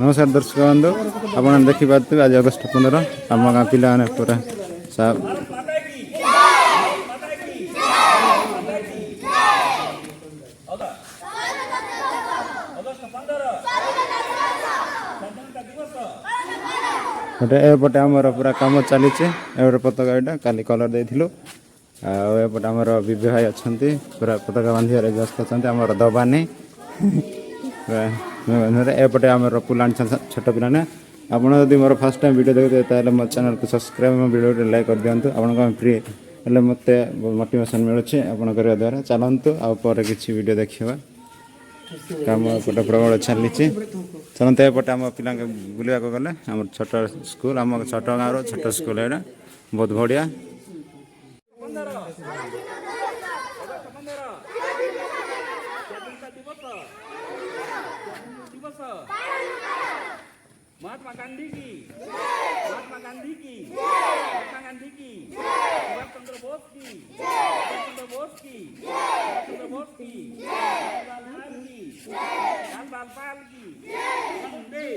नमस्कार दर्शक बंधु आप देखिपे आज अगस्ट 15 आम गाँ पिला पूरा साफ एपटे आमर पूरा कम चली पताका यहाँ काली कलर देलु आउटे आमर विभे भाई अच्छा पूरा पताका बांधार व्यस्त अच्छा आमर दबानी एपटे आमर पुला छोट पिलाने आपड़ जब मोर फर्स्ट टाइम वीडियो देखते मो चैनल को सब्सक्राइब वीडियो लाइक कर दिंतु आप फ्री हेल्ले मत मोटिवेशन मिलूँ आप द्वारा चलतु आगे किसी वीडियो देखा काम एपटे प्रबल चली चलते एपटे आम पिला बुलवा गले आम छोट स्कूल आम छोट गाँव छोट स्कूल यहाँ बहुत बढ़िया महात्मा गांधी की महात्मा गांधी की महात्मा गांधी की सुभाष चंद्र बोस की सुभाष चंद्र बोस की सुभाष चंद्र बोस की लाल लाल की लाल लाल पाल की वंदे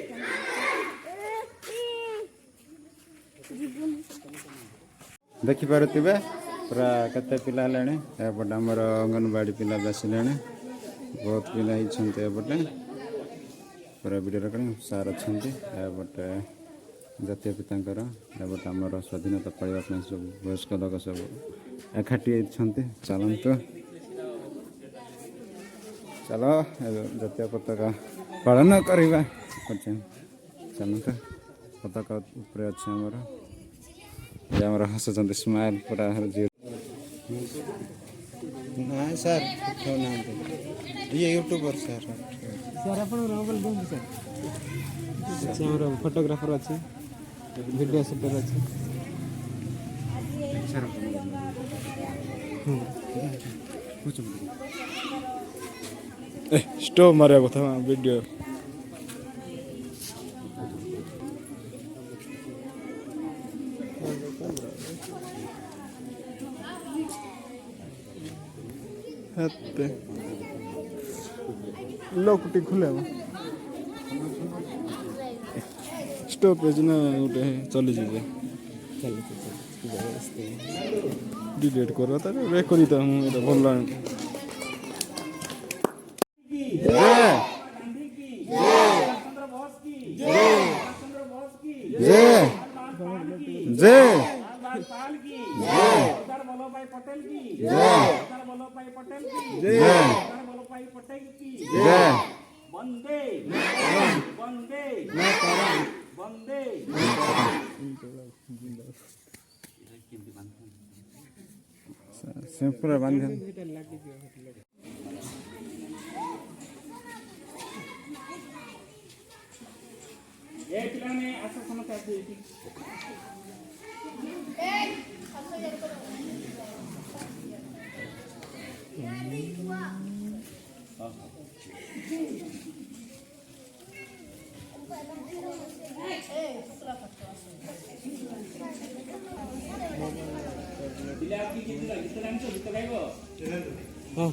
देखिपे पूरा केते पिला एपटे आमर अंगनवाड़ी पिला बसिले बहुत पिला एपटे पूरा वीडियो रेकर्डिंग सार अच्छा एपटे जातीय पिता एपटे आमर स्वाधीनता पाइबा सब वयस्क लोक सब एकाठी चलतु चलो जातीय पताका पालन करवा चलतु पताका उपरे अच्छे आमर हसुँच स्माइल पूरा ना सर ये यूट्यूबर सर सर आप सर फोटोग्राफर अच्छे वीडियो शूटर अच्छे स्टोव मारे कथा वीडियो लॉकटी खुले स्टॉपेज ना गोटे चली जाए डिलीट करवा तार रेकर्ड तो मुझे भल वंदे वंदे वंदे सिंपल बांध ये पिला में ऐसा समस्या थी हाँ